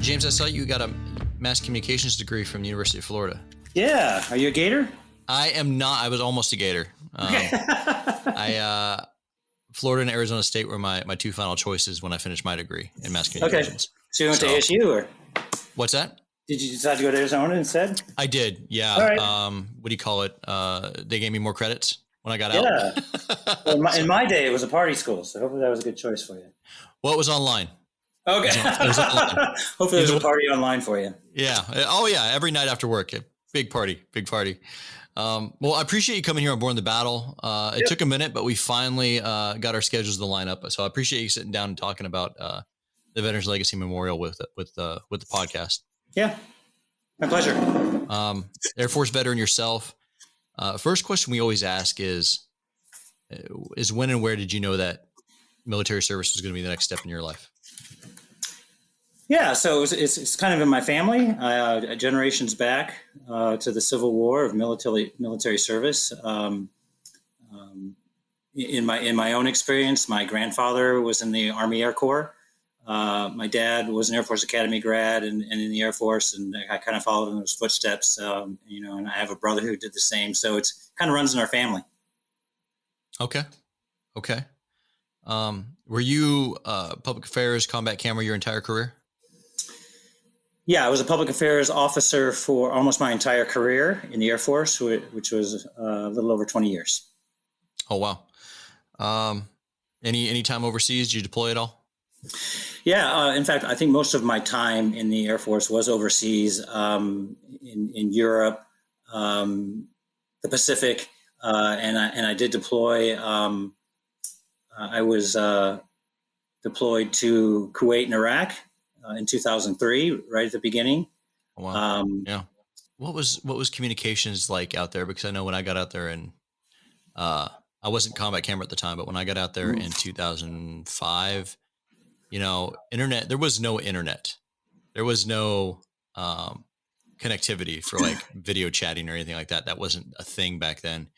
James, I saw you got a mass communications degree from the University of Florida. Yeah. Are you a Gator? I am not. I was almost a Gator. Florida and Arizona State were my two final choices when I finished my degree in mass communications. Okay. So you went to ASU, or what's that? did you decide to go to Arizona instead? I did. Yeah. All right. What do you call it? They gave me more credits when I got out. Yeah. Well, in my day, it was a party school, so hopefully that was a good choice for you. Well, it was online. Okay. It was online. Hopefully there's a party online for you. Yeah. Oh, yeah. Every night after work. Big party. Well, I appreciate you coming here on Borne the Battle. It took a minute, but we finally got our schedules to line up. So I appreciate you sitting down and talking about the Veterans Legacy Memorial with the podcast. Yeah. My pleasure. Air Force veteran yourself. First question we always ask is when and where did you know that military service was going to be the next step in your life? Yeah, so it's kind of in my family, generations back to the Civil War of military service. In my own experience, my grandfather was in the Army Air Corps. My dad was an Air Force Academy grad and in the Air Force, and I kind of followed in those footsteps. And I have a brother who did the same, so it's kind of runs in our family. Okay. Were you public affairs, combat camera your entire career? Yeah, I was a public affairs officer for almost my entire career in the Air Force, which was a little over 20 years. Oh, wow. Any time overseas? Did you deploy at all? Yeah, in fact, I think most of my time in the Air Force was overseas, in Europe, the Pacific, and I did deploy. I was deployed to Kuwait and Iraq in 2003, right at the beginning. Wow. Yeah. What was communications like out there? Because I know when I got out there, and I wasn't combat camera at the time, but when I got out there in 2005, internet, there was no internet. There was no connectivity for like video chatting or anything like that. That wasn't a thing back then.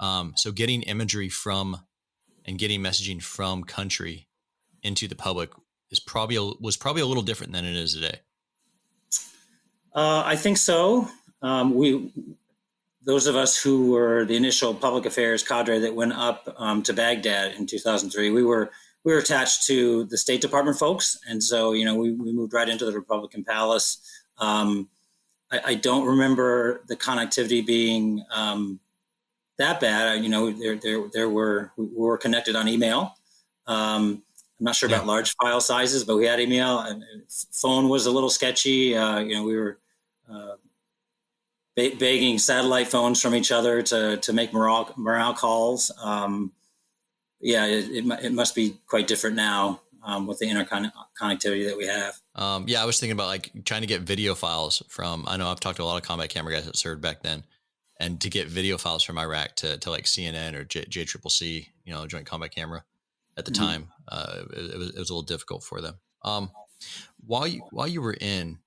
So getting imagery from and getting messaging from country into the public was probably a little different than it is today. I think so. Those of us who were the initial public affairs cadre that went up to Baghdad in 2003, we were attached to the State Department folks, and so we moved right into the Republican Palace. I don't remember the connectivity being that bad. We were connected on email. I'm not sure about large file sizes, but we had email, and phone was a little sketchy. We were begging satellite phones from each other to make morale calls. It must be quite different now with the interconnectivity that we have. I was thinking about like trying to get video files from. I know I've talked to a lot of combat camera guys that served back then, and to get video files from Iraq to like CNN or JCCC, Joint Combat Camera. At the time, it was a little difficult for them. While you were in,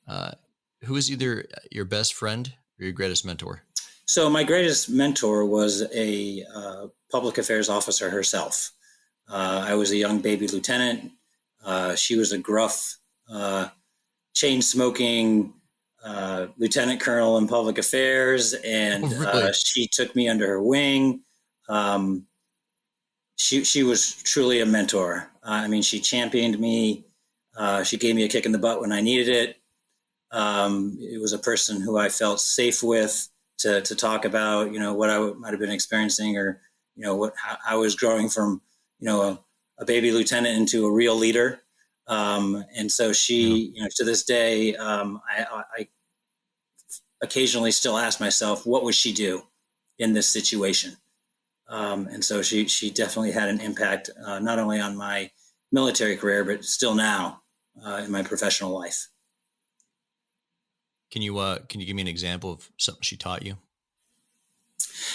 who was either your best friend or your greatest mentor? So my greatest mentor was a public affairs officer herself. I was a young baby lieutenant. She was a gruff, chain-smoking lieutenant colonel in public affairs, and she took me under her wing. She was truly a mentor. She championed me. She gave me a kick in the butt when I needed it. It was a person who I felt safe with to talk about, what I might have been experiencing, or, how I was growing from, a baby lieutenant into a real leader. And so she, to this day, I occasionally still ask myself, what would she do in this situation? And so she definitely had an impact, not only on my military career, but still now in my professional life. Can you give me an example of something she taught you?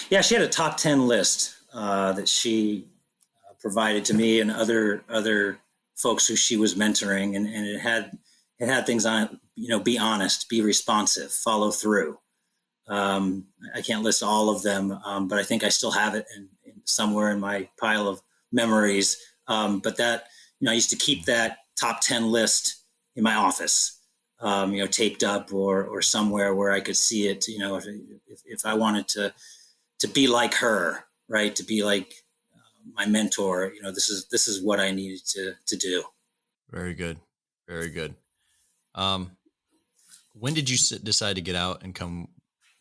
Yeah, she had a top 10 list that she provided to me and other folks who she was mentoring, and it had things on it. Be honest, be responsive, follow through. I can't list all of them, but I think I still have it in somewhere in my pile of memories. But that, I used to keep that top 10 list in my office, taped up or somewhere where I could see it. If I wanted to be like her, right, to be like my mentor, this is what I needed to do. Very good. Very good. Um, when did you decide to get out and come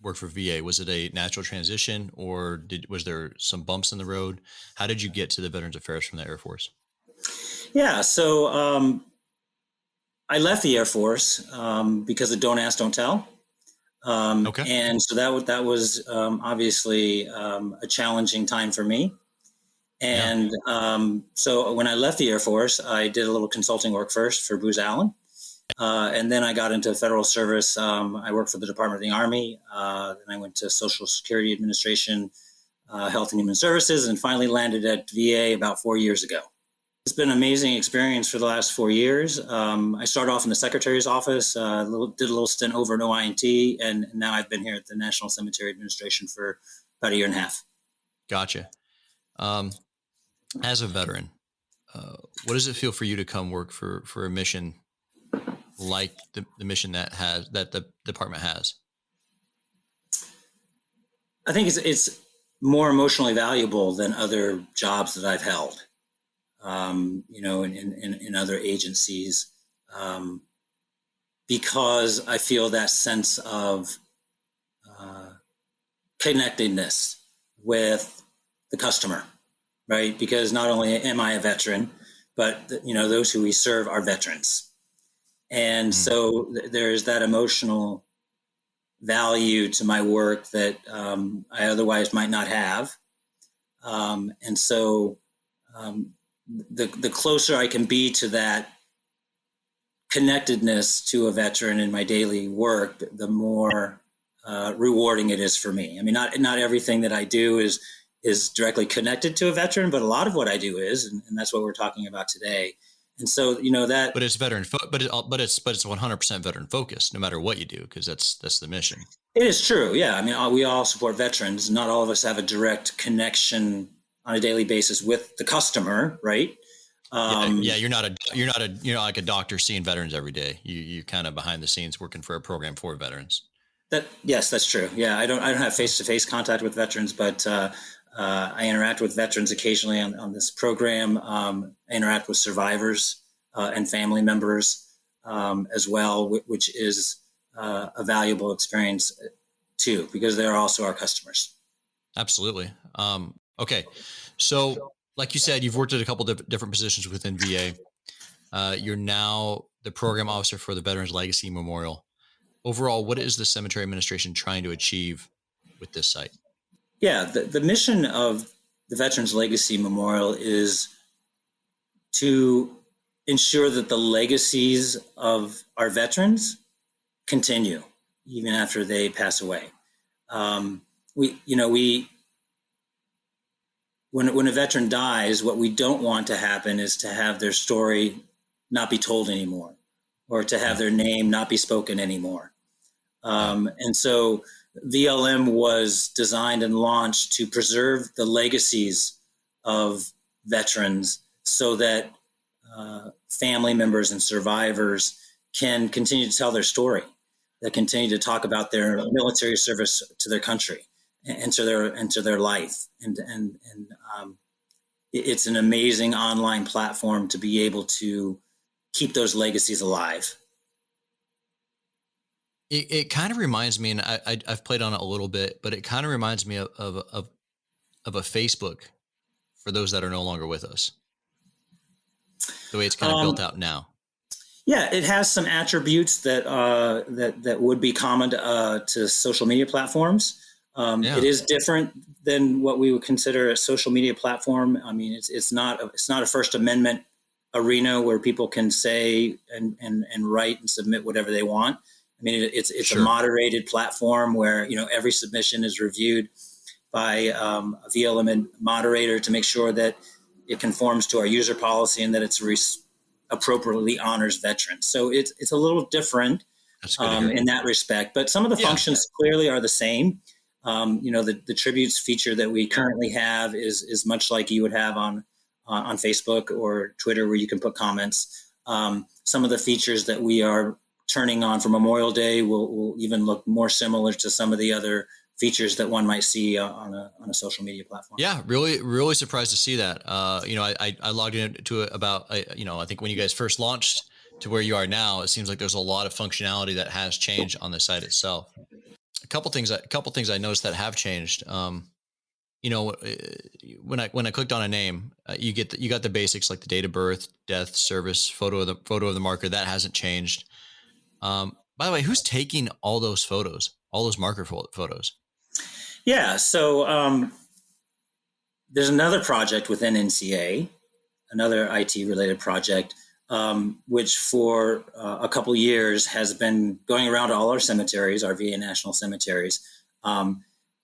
work for VA? Was it a natural transition, or was there some bumps in the road? How did you get to the Veterans Affairs from the Air Force? Yeah, so I left the Air Force because of don't ask, don't tell. Okay. And so that was obviously a challenging time for me. Yeah. And so when I left the Air Force, I did a little consulting work first for Booz Allen. And then I got into federal service. I worked for the Department of the Army. Then I went to Social Security Administration, Health and Human Services, and finally landed at VA about 4 years ago. It's been an amazing experience for the last 4 years. I started off in the Secretary's office, did a little stint over in OINT, and now I've been here at the National Cemetery Administration for about a year and a half. Gotcha. As a veteran, what does it feel for you to come work for a mission like the mission that the department has? I think it's more emotionally valuable than other jobs that I've held. In other agencies, because I feel that sense of connectedness with the customer, right? Because not only am I a veteran, but those who we serve are veterans, and so there's that emotional value to my work that I otherwise might not have, and so. The closer I can be to that connectedness to a veteran in my daily work, the more rewarding it is for me. I mean, not everything that I do is directly connected to a veteran, but a lot of what I do is, and that's what we're talking about today. And so, that. But it's veteran, but it's 100% veteran focused, no matter what you do, because that's the mission. It is true, yeah. I mean, we all support veterans. Not all of us have a direct connection on a daily basis with the customer, right? You're not like a doctor seeing veterans every day. You kind of behind the scenes working for a program for veterans. Yes, that's true. Yeah, I don't have face-to-face contact with veterans, but I interact with veterans occasionally on this program. I interact with survivors and family members as well, which is a valuable experience too, because they're also our customers. Absolutely. Okay. So like you said, you've worked at a couple different positions within VA. You're now the program officer for the Veterans Legacy Memorial. Overall, what is the Cemetery Administration trying to achieve with this site? Yeah, the mission of the Veterans Legacy Memorial is to ensure that the legacies of our veterans continue even after they pass away. When a veteran dies, what we don't want to happen is to have their story not be told anymore, or to have their name not be spoken anymore. And so VLM was designed and launched to preserve the legacies of veterans so that family members and survivors can continue to tell their story, that continue to talk about their military service to their country and to their life. And it's an amazing online platform to be able to keep those legacies alive. It kind of reminds me, and I've played on it a little bit, but it kind of reminds me of a Facebook for those that are no longer with us. The way it's kind of built out now. Yeah, it has some attributes that would be common to social media platforms. It is different than what we would consider a social media platform. I mean, it's not a First Amendment arena where people can say and write and submit whatever they want. I mean, it's sure. A moderated platform where every submission is reviewed by a VLM moderator to make sure that it conforms to our user policy and that it's appropriately honors veterans. So it's a little different in that respect, but some of the functions clearly are the same. The tributes feature that we currently have is much like you would have on Facebook or Twitter, where you can put comments. some of the features that we are turning on for Memorial Day will even look more similar to some of the other features that one might see on a social media platform. Yeah, really surprised to see that. I logged into it about, I think when you guys first launched to where you are now, it seems like there's a lot of functionality that has changed on the site itself. A couple things I noticed that have changed. When I clicked on a name, you got the basics like the date of birth, death, service, photo of the marker. That hasn't changed. By the way, who's taking all those photos, all those marker photos? Yeah, so there's another project within NCA, another IT related project, which for a couple of years has been going around to all our cemeteries, our VA national cemeteries,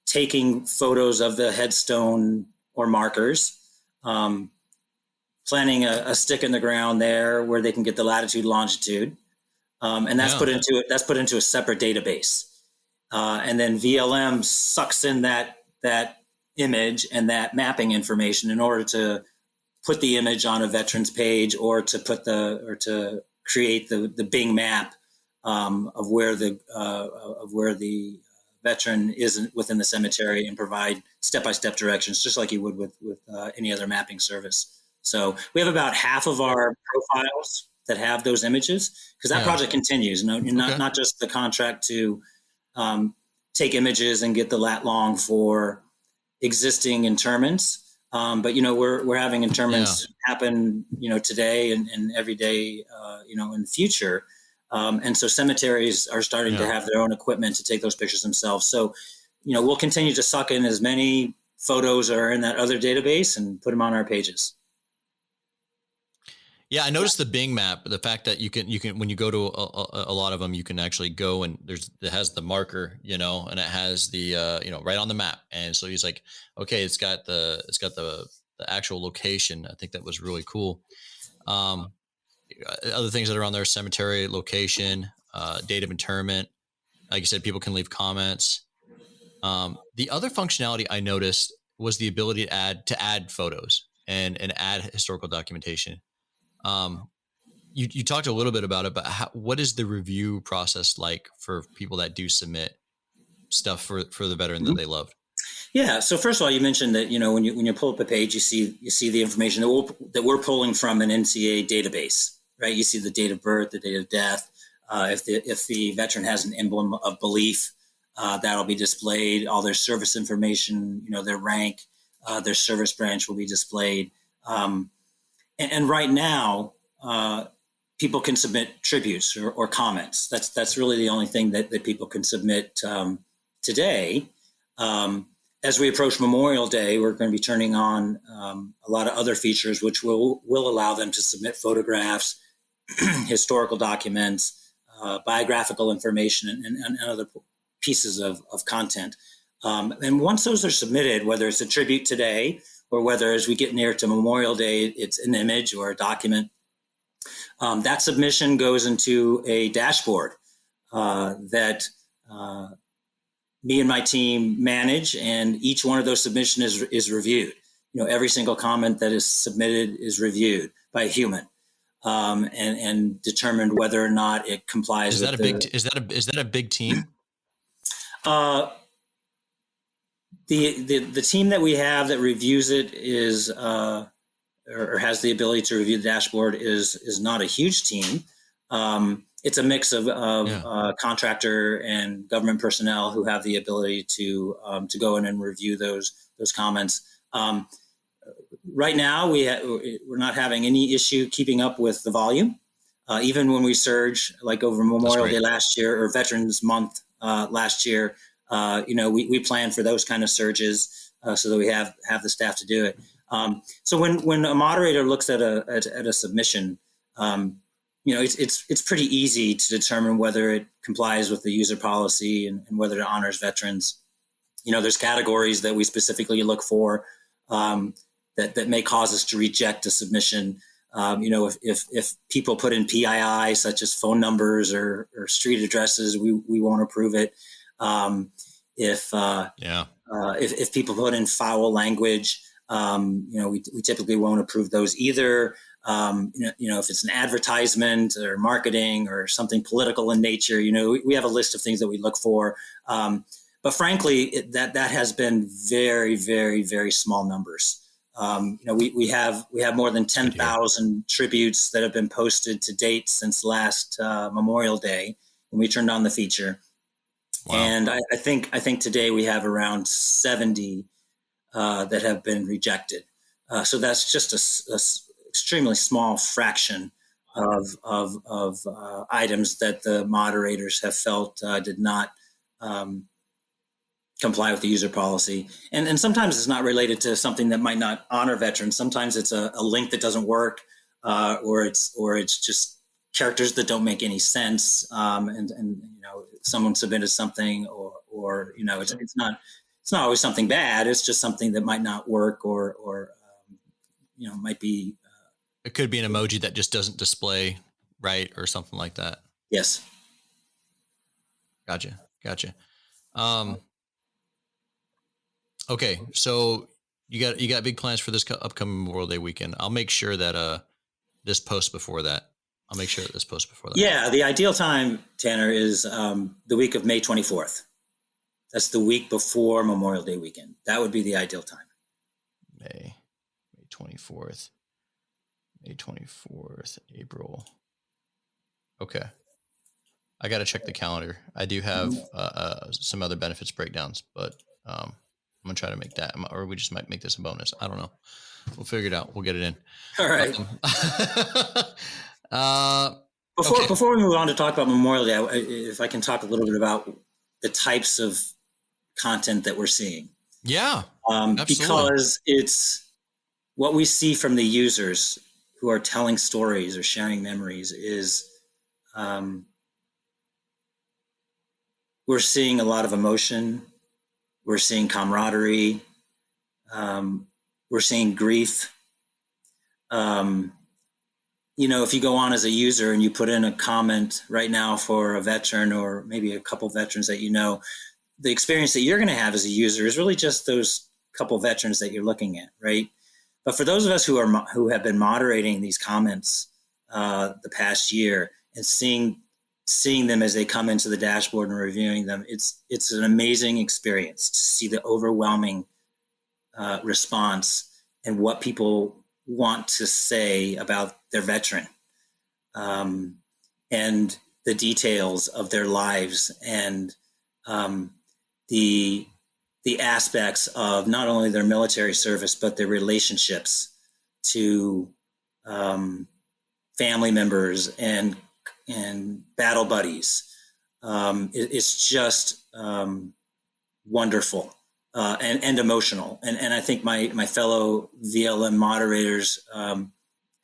taking photos of the headstone or markers, planting a stick in the ground there where they can get the latitude, longitude, and that's put into a separate database. And then VLM sucks in that image and that mapping information in order to put the image on a veterans page or to create the Bing map of where the veteran is within the cemetery and provide step-by-step directions, just like you would with any other mapping service. So we have about half of our profiles that have those images, because that project continues. Not just the contract to take images and get the lat long for existing interments, but we're having interments happen today and every day in the future, and so cemeteries are starting to have their own equipment to take those pictures themselves. So we'll continue to suck in as many photos are in that other database and put them on our pages. Yeah, I noticed the Bing map, the fact that you can when you go to a lot of them, you can actually go and it has the marker, and it has the right on the map. And so he's like, okay, it's got the actual location. I think that was really cool. Other things that are on there: cemetery location, date of interment. Like you said, people can leave comments. The other functionality I noticed was the ability to add photos and add historical documentation. You talked a little bit about it, but what is the review process like for people that do submit stuff for the veteran that they loved? Yeah. So first of all, you mentioned that when you pull up a page, you see the information that we're pulling from an NCA database, right? You see the date of birth, the date of death. If the veteran has an emblem of belief, that'll be displayed. All their service information, their rank, their service branch will be displayed. And right now, people can submit tributes or comments. That's really the only thing that people can submit today. As we approach Memorial Day, we're going to be turning on a lot of other features, which will allow them to submit photographs, historical documents, biographical information, and other pieces of content. And once those are submitted, whether it's a tribute today or whether as we get near to Memorial Day, it's an image or a document, that submission goes into a dashboard that me and my team manage, and each one of those submissions is reviewed. Every single comment that is submitted is reviewed by a human and determined whether or not it complies. Is that a big team? The team that we have that reviews it is or has the ability to review the dashboard is not a huge team. It's a mix of contractor and government personnel who have the ability to go in and review those comments. Right now, we're not having any issue keeping up with the volume. Even when we surge, like over Memorial Day last year or Veterans Month last year, we plan for those kind of surges so that we have the staff to do it. So when a moderator looks at a submission, it's pretty easy to determine whether it complies with the user policy and whether it honors veterans. There's categories that we specifically look for that may cause us to reject a submission. If people put in PII, such as phone numbers or street addresses, we won't approve it. If people put in foul language, we typically won't approve those either. If it's an advertisement or marketing or something political in nature, we have a list of things that we look for. But frankly, that has been very, very, very small numbers. We have more than 10,000 tributes that have been posted to date since last Memorial Day when we turned on the feature. Wow. And I think today we have around 70 that have been rejected. So that's just a extremely small fraction of items that the moderators have felt did not comply with the user policy. And sometimes it's not related to something that might not honor veterans. Sometimes it's a link that doesn't work, or it's just characters that don't make any sense. And someone submitted something, or it's not always something bad. It's just something that might not work, or might be. It could be an emoji that just doesn't display right, or something like that. Yes. Gotcha. Okay, so you got big plans for this upcoming Memorial Day weekend. I'll make sure that this post before that. Yeah, the ideal time, Tanner, is the week of May 24th. That's the week before Memorial Day weekend. That would be the ideal time. May 24th. May 24th, April. Okay. I got to check the calendar. I do have some other benefits breakdowns, but I'm going to try to make that, or we just might make this a bonus. I don't know. We'll figure it out. We'll get it in. All right. Before we move on to talk about Memorial Day, if I can talk a little bit about the types of content that we're seeing. Yeah, because it's what we see from the users who are telling stories or sharing memories is we're seeing a lot of emotion. We're seeing camaraderie. We're seeing grief. If you go on as a user and you put in a comment right now for a veteran, or maybe a couple veterans that the experience that you're going to have as a user is really just those couple veterans that you're looking at, right? But for those of us who have been moderating these comments the past year and seeing them as they come into the dashboard and reviewing them, it's an amazing experience to see the overwhelming response and what people want to say about their veteran, and the details of their lives, and the aspects of not only their military service, but their relationships to family members and battle buddies. It's just wonderful and emotional. And I think my fellow VLM moderators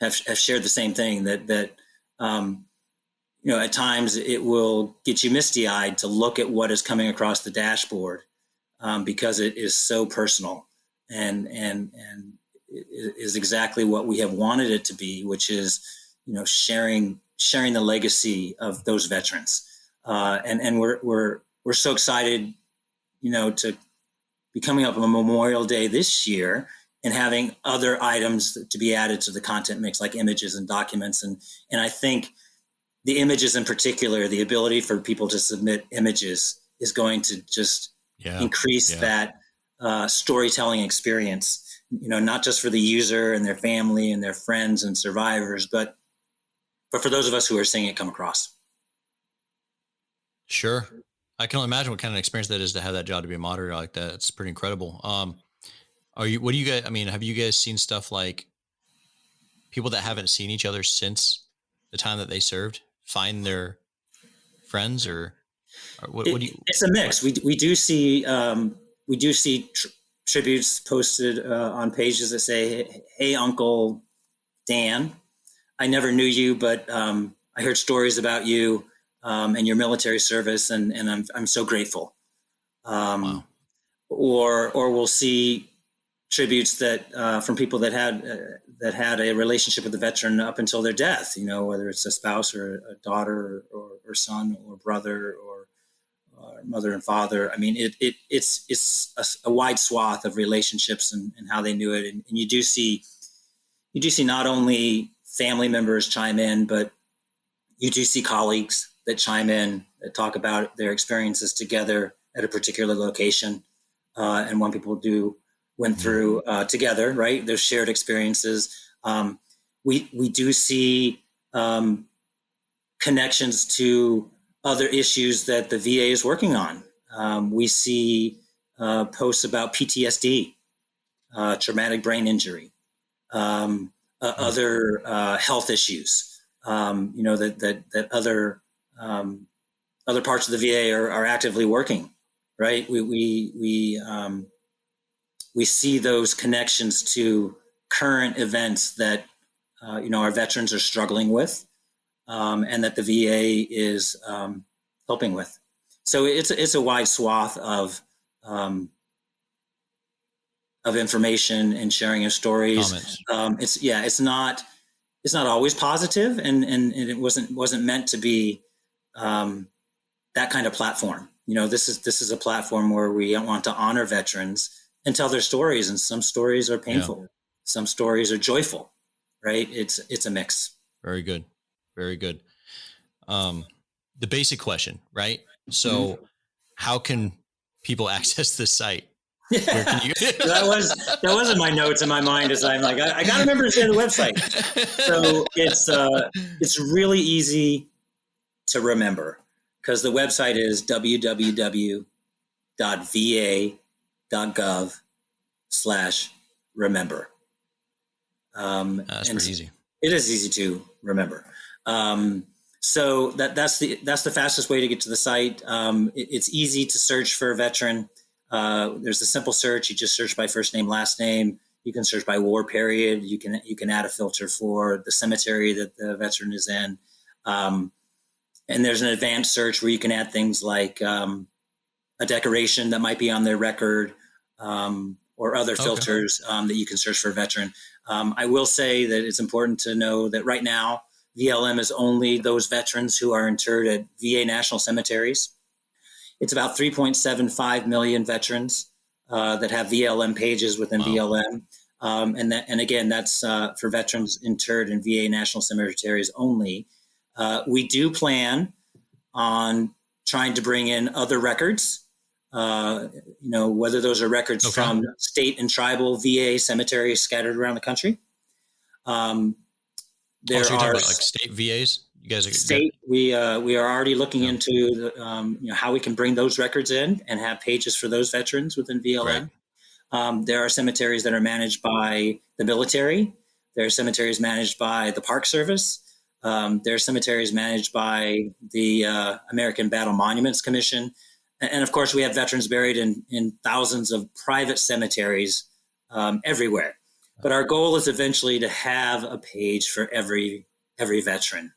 have shared the same thing, that at times it will get you misty-eyed to look at what is coming across the dashboard, because it is so personal and it is exactly what we have wanted it to be, which is sharing the legacy of those veterans, and we're so excited to be coming up on Memorial Day this year and having other items to be added to the content mix, like images and documents, and I think the images in particular, the ability for people to submit images is going to just increase that storytelling experience, not just for the user and their family and their friends and survivors, but for those of us who are seeing it come across. Sure. I can only imagine what kind of experience that is to have that job, to be a moderator like that. It's pretty incredible. Have you guys seen stuff like people that haven't seen each other since the time that they served find their friends, or what do you? It's a mix. We do see tributes posted on pages that say, "Hey, Uncle Dan, I never knew you, but I heard stories about you and your military service, and I'm so grateful." Wow. Or we'll see tributes that from people that had a relationship with the veteran up until their death. Whether it's a spouse or a daughter or son or brother or mother and father. I mean, it's a wide swath of relationships and how they knew it, and you do see not only family members chime in, but you do see colleagues that chime in, that talk about their experiences together at a particular location. And when people went through together, right? Their shared experiences. We do see connections to other issues that the VA is working on. We see posts about PTSD, traumatic brain injury, other health issues. That other parts of the VA are actively working, right? We see those connections to current events that our veterans are struggling with, and that the VA is helping with. So it's a wide swath of information and sharing of stories. It's not always positive, and it wasn't meant to be that kind of platform. This is a platform where we want to honor veterans and tell their stories, and some stories are painful, some stories are joyful, right? It's a mix. Very good. Very good. The basic question, right? So how can people access this site? Where can you... that was in my notes in my mind, as I'm like, I got to remember to say the website. So it's really easy to remember, because the website is www.va.gov/remember. That's pretty easy. It is easy to remember. So that's the fastest way to get to the site. It's easy to search for a veteran. There's a simple search. You just search by first name, last name. You can search by war period. You can add a filter for the cemetery that the veteran is in. And there's an advanced search where you can add things like a decoration that might be on their record, or other filters that you can search for a veteran. I will say that it's important to know that right now, VLM is only those veterans who are interred at VA national cemeteries. It's about 3.75 million veterans that have VLM pages within VLM. And again, that's for veterans interred in VA national cemeteries only. We do plan on trying to bring in other records, whether those are records from state and tribal VA cemeteries scattered around the country. There are about, like, state VAs. You guys are state. We are already looking into how we can bring those records in and have pages for those veterans within VLM. Right. There are cemeteries that are managed by the military. There are cemeteries managed by the Park Service. There are cemeteries managed by the American Battle Monuments Commission. And of course, we have veterans buried in thousands of private cemeteries everywhere. But our goal is eventually to have a page for every veteran,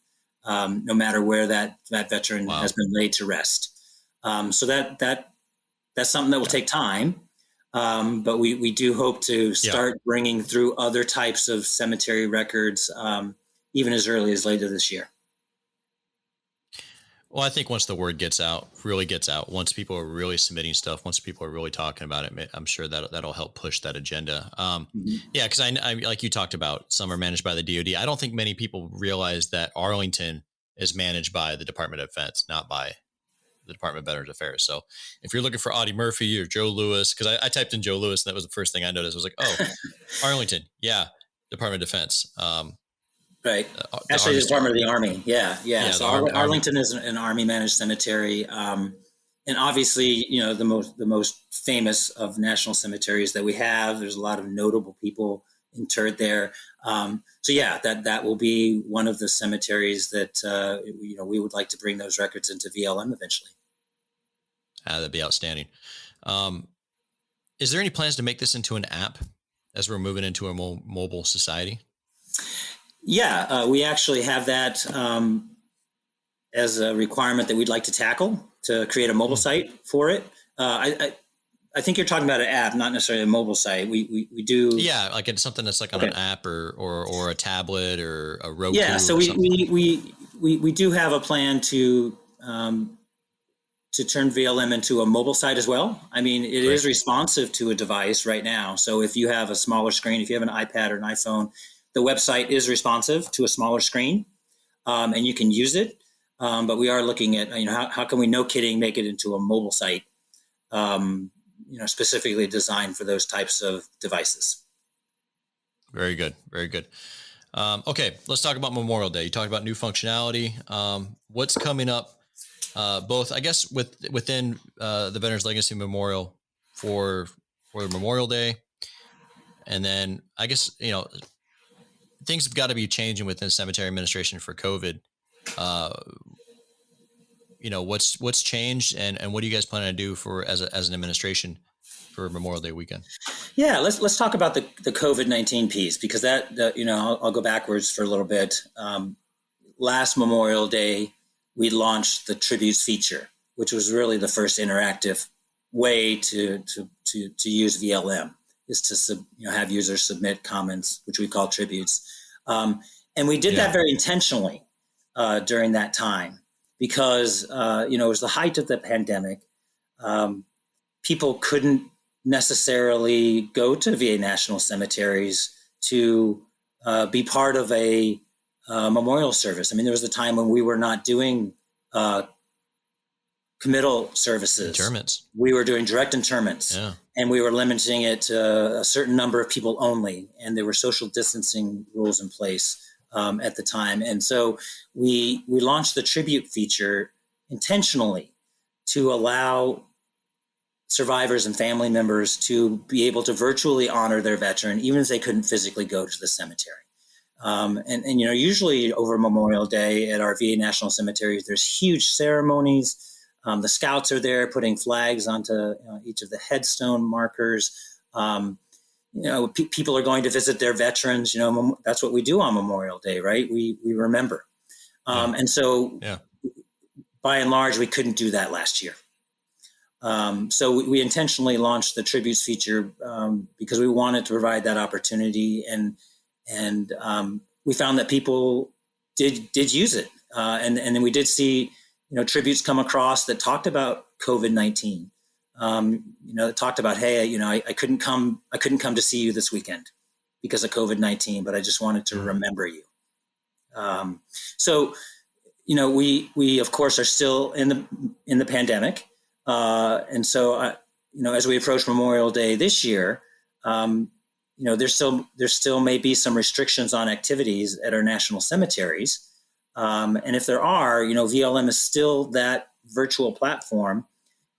no matter where that veteran has been laid to rest. So that's something that will take time. But we do hope to start bringing through other types of cemetery records, even as early as later this year. Well, I think once the word really gets out, once people are really submitting stuff, once people are really talking about it, I'm sure that'll help push that agenda. Yeah, because I like you talked about, some are managed by the DoD. I don't think many people realize that Arlington is managed by the Department of Defense, not by the Department of Veterans Affairs. So if you're looking for Audie Murphy or Joe Lewis, because I typed in Joe Lewis and that was the first thing I noticed. I was like, oh, Arlington, Department of Defense. Right. Actually, the Department of the Army. Yeah. So Arlington is an Army managed cemetery. And obviously, the most famous of national cemeteries that we have. There's a lot of notable people interred there. That will be one of the cemeteries that we would like to bring those records into VLM eventually. That'd be outstanding. Is there any plans to make this into an app as we're moving into a mobile society? Yeah, we actually have that as a requirement that we'd like to tackle, to create a mobile site for it. I think you're talking about an app, not necessarily a mobile site. We do. Yeah, like it's something that's like on an app or a tablet or a Roku. Yeah, so we do have a plan to turn VLM into a mobile site as well. I mean, it is responsive to a device right now. So if you have a smaller screen, if you have an iPad or an iPhone, the website is responsive to a smaller screen, and you can use it. But we are looking at, how can we, no kidding, make it into a mobile site, specifically designed for those types of devices. Very good. Very good. Okay, let's talk about Memorial Day. You talked about new functionality. What's coming up, both, I guess, within the Veterans Legacy Memorial for Memorial Day, and then I guess things have got to be changing within cemetery administration for COVID. What's changed, and what do you guys plan to do for as an administration for Memorial Day weekend? Yeah, let's talk about the COVID-19 piece, because that I'll go backwards for a little bit. Last Memorial Day, we launched the tributes feature, which was really the first interactive way to use VLM, is to have users submit comments, which we call tributes, and we did that very intentionally during that time, because it was the height of the pandemic. People couldn't necessarily go to VA national cemeteries to be part of a memorial service. I mean, there was a time when we were not doing committal services. Interments. We were doing direct interments, and we were limiting it to a certain number of people only, and there were social distancing rules in place at the time. And so we launched the tribute feature intentionally to allow survivors and family members to be able to virtually honor their veteran, even if they couldn't physically go to the cemetery. And usually over Memorial Day at our VA national cemeteries, there's huge ceremonies. The scouts are there putting flags onto each of the headstone markers. People are going to visit their veterans. That's what we do on Memorial Day, right? We remember. And so by and large, we couldn't do that last year. So we intentionally launched the tributes feature because we wanted to provide that opportunity, and we found that people did use it, and then we did see tributes come across that talked about COVID-19. That talked about, hey, I couldn't come to see you this weekend because of COVID-19, but I just wanted to remember you. So we of course are still in the pandemic. And so, as we approach Memorial Day this year, there still may be some restrictions on activities at our national cemeteries. And if there are, VLM is still that virtual platform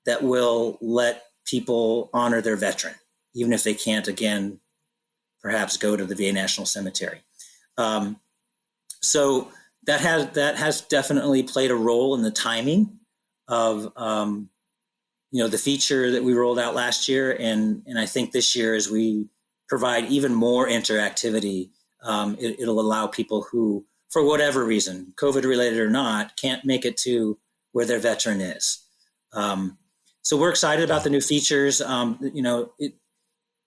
that will let people honor their veteran, even if they can't, again, perhaps go to the VA National Cemetery. So that has definitely played a role in the timing of the feature that we rolled out last year, and I think this year, as we provide even more interactivity, it'll allow people who, for whatever reason, COVID related or not, can't make it to where their veteran is. So we're excited about the new features.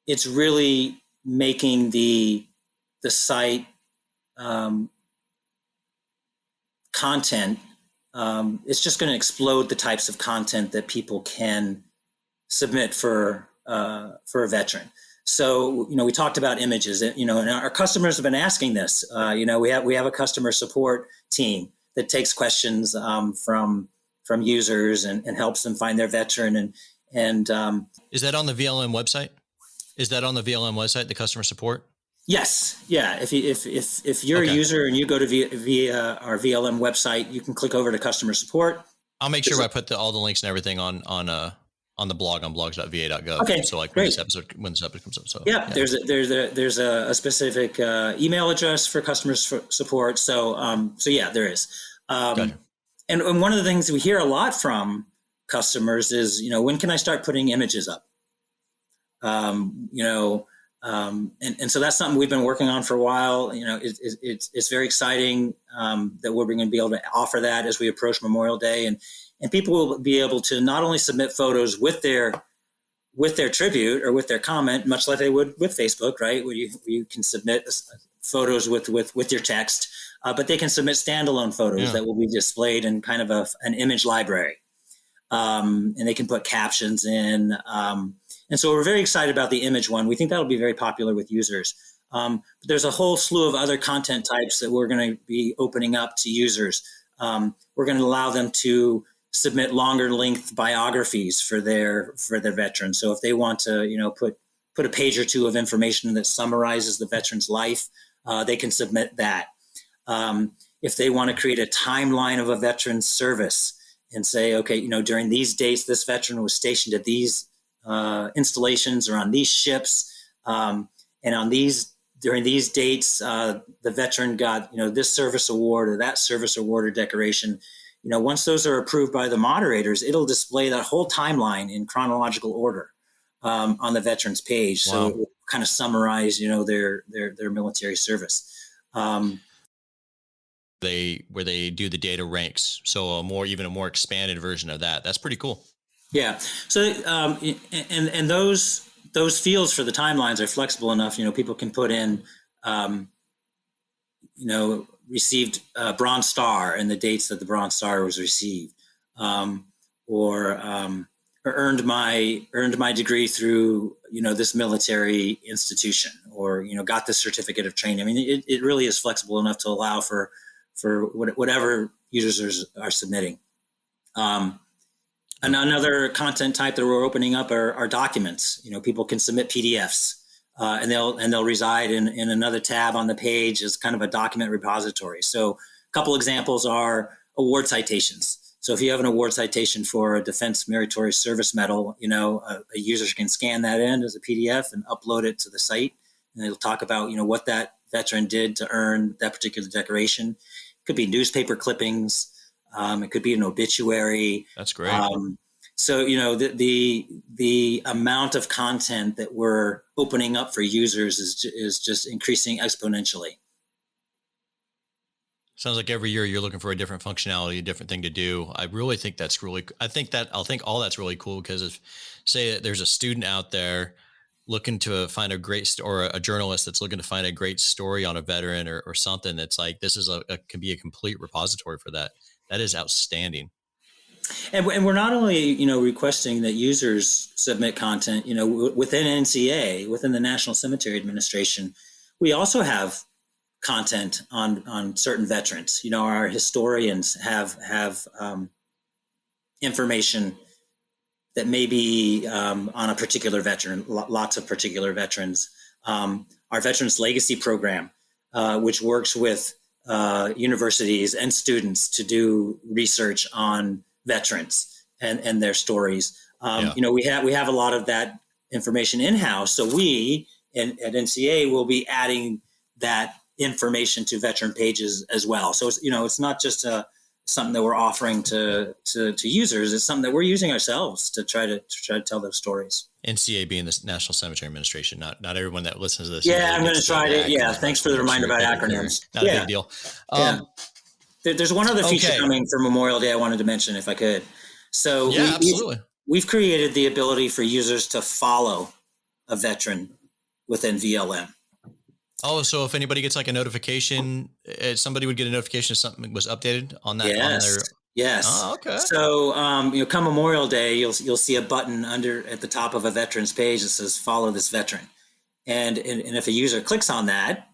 It's really making the site content. It's just going to explode the types of content that people can submit for a veteran. So, we talked about images, and our customers have been asking this. We have a customer support team that takes questions from users and helps them find their veteran. And is that on the VLM website? The customer support? Yes. Yeah. If you're a user and you go to via our VLM website, you can click over to customer support. I'll make sure I put all the links and everything on the blog on blogs.va.gov. Okay. So when this episode comes up. So there's a specific email address for customer support. So there is. Gotcha. And one of the things we hear a lot from customers is, when can I start putting images up? And so that's something we've been working on for a while. It's very exciting that we're going to be able to offer that as we approach Memorial Day, and people will be able to not only submit photos with their tribute or with their comment, much like they would with Facebook, right, where you can submit photos with your text, but they can submit standalone photos that will be displayed in kind of an image library, and they can put captions in. And so we're very excited about the image one. We think that'll be very popular with users. But there's a whole slew of other content types that we're going to be opening up to users. We're going to allow them to submit longer length biographies for their veterans. So if they want to, put a page or two of information that summarizes the veteran's life, they can submit that. If they want to create a timeline of a veteran's service and say, okay, during these dates, this veteran was stationed at these installations or on these ships, and during these dates, the veteran got this service award or that service award or decoration. Once those are approved by the moderators, it'll display that whole timeline in chronological order on the veterans page. Wow. So it will kind of summarize, their military service. Where they do the data ranks, so even a more expanded version of that. That's pretty cool. Yeah. So and those fields for the timelines are flexible enough. People can put in, received Bronze Star and the dates that the Bronze Star was received, or earned my degree through this military institution, or got this certificate of training. I mean, it really is flexible enough to allow for whatever users are submitting. Another content type that we're opening up are documents. People can submit PDFs, and they'll reside in another tab on the page as kind of a document repository. So a couple examples are award citations. So if you have an award citation for a Defense Meritorious Service Medal, a user can scan that in as a PDF and upload it to the site, and it'll talk about what that veteran did to earn that particular decoration. It could be newspaper clippings. It could be an obituary. That's great. So the amount of content that we're opening up for users is just increasing exponentially. Sounds like every year you're looking for a different functionality, a different thing to do. I really think that's really. I think all that's really cool, because if, say, there's a student out there looking to find a great or a journalist that's looking to find a great story on a veteran or something, that's like, this is can be a complete repository for that. That is outstanding. And we're not only, requesting that users submit content, within NCA, within the National Cemetery Administration, we also have content on certain veterans. Our historians have information that may be on a particular veteran, lots of particular veterans. Our Veterans Legacy Program, which works with universities and students to do research on veterans and their stories. We have a lot of that information in-house. So we at NCA will be adding that information to veteran pages as well. So it's not just something that we're offering to users. It's something that we're using ourselves to try to tell those stories. NCA being the National Cemetery Administration, not everyone that listens to this. Yeah, I'm going to try to. Yeah, thanks for the reminder about acronyms. Not a big deal. There's one other feature coming for Memorial Day I wanted to mention, if I could. So absolutely. We've created the ability for users to follow a veteran within VLM. Oh, so if anybody gets like a notification, somebody would get a notification if something was updated on that. Yes. Oh, okay. So, come Memorial Day, you'll see a button at the top of a veteran's page that says "Follow this veteran," and if a user clicks on that,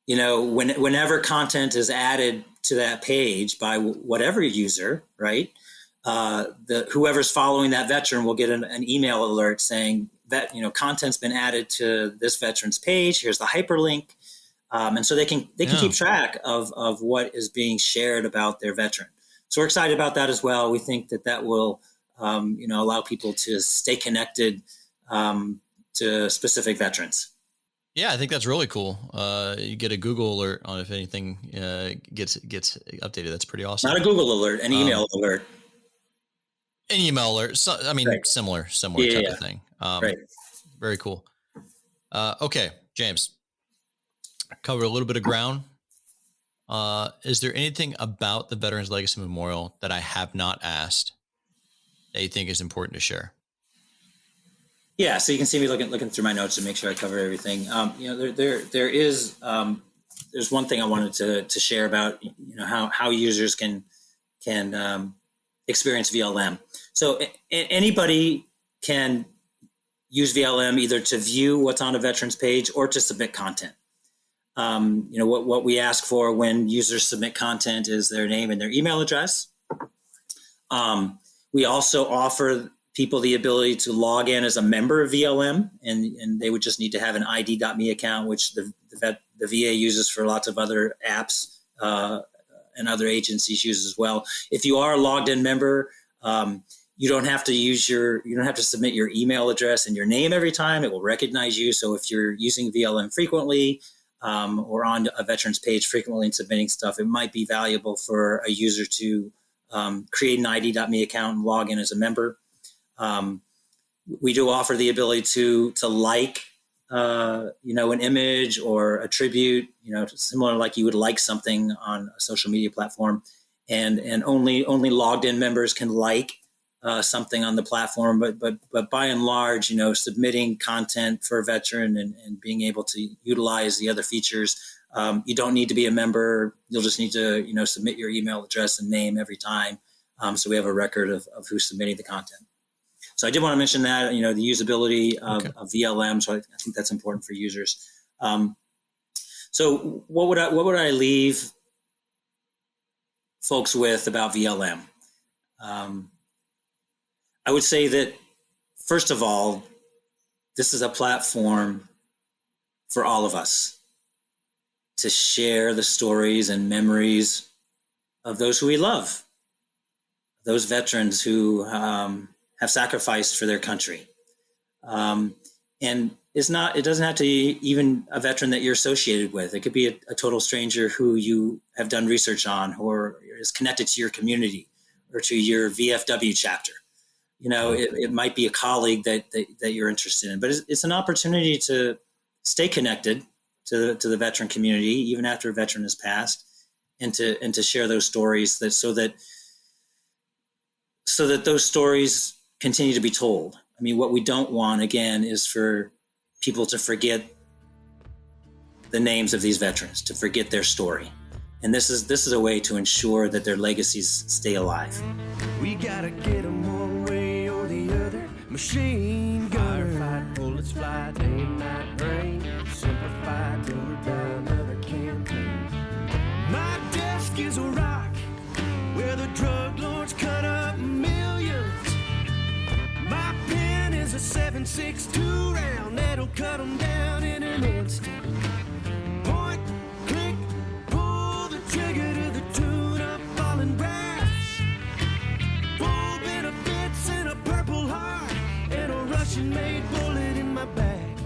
whenever content is added to that page by whatever user, right? Whoever's following that veteran will get an email alert saying that content's been added to this veteran's page. Here's the hyperlink, and so they can keep track of what is being shared about their veteran. So we're excited about that as well. We think that will allow people to stay connected to specific veterans. Yeah, I think that's really cool. You get a Google alert on if anything gets updated. That's pretty awesome. Not a Google alert, an email alert. An email alert. So, right. similar type of thing. Right. Very cool. Okay, James, cover a little bit of ground. Is there anything about the Veterans Legacy Memorial that I have not asked that you think is important to share? Yeah, so you can see me looking through my notes to make sure I cover everything. There's one thing I wanted to share about how users can experience VLM. So anybody can use VLM either to view what's on a veteran's page or to submit content. What we ask for when users submit content is their name and their email address. We also offer people the ability to log in as a member of VLM, and they would just need to have an ID.me account, which the VA uses for lots of other apps and other agencies use as well. If you are a logged in member, you don't have to submit your email address and your name every time. It will recognize you. So if you're using VLM frequently or on a veteran's page frequently and submitting stuff, it might be valuable for a user to create an ID.me account and log in as a member. We do offer the ability to like, an image or a tribute, similar like you would like something on a social media platform, and only logged in members can like something on the platform. But by and large, submitting content for a veteran and being able to utilize the other features, you don't need to be a member. You'll just need to, submit your email address and name every time. So we have a record of who's submitting the content. So I did want to mention that, the usability of VLM. So I think that's important for users. So what would I leave folks with about VLM? I would say that, first of all, this is a platform for all of us to share the stories and memories of those who we love, those veterans who have sacrificed for their country. And it doesn't have to be even a veteran that you're associated with. It could be a total stranger who you have done research on or is connected to your community or to your VFW chapter. It might be a colleague that you're interested in, but it's an opportunity to stay connected to the veteran community, even after a veteran has passed, and to share those stories so that those stories continue to be told. I mean, what we don't want, again, is for people to forget the names of these veterans, to forget their story. And this is a way to ensure that their legacies stay alive. We gotta get them one way or the other. Machine gunner, firefight, bullets fly, day and night rain. Simplified, do or die, another campaign. My desk is a rock where the drug lords cut up millions. My pen is a 7.62 round that'll cut them down in an instant. Point, click, pull the trigger to the tune of falling brass. Full benefits and a purple heart and a Russian-made bullet in my bag.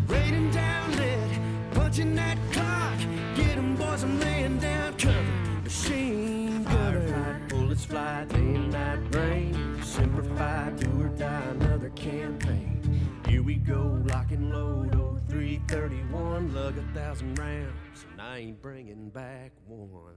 Raining down lead, punching that clock. Get 'em boys, I'm laying down cover. Machine gunner, bullets fly, day and night rain. Simplified, do or die, another campaign. Here we go, lock and load, 0331, lug 1,000 rounds, and I ain't bringing back one.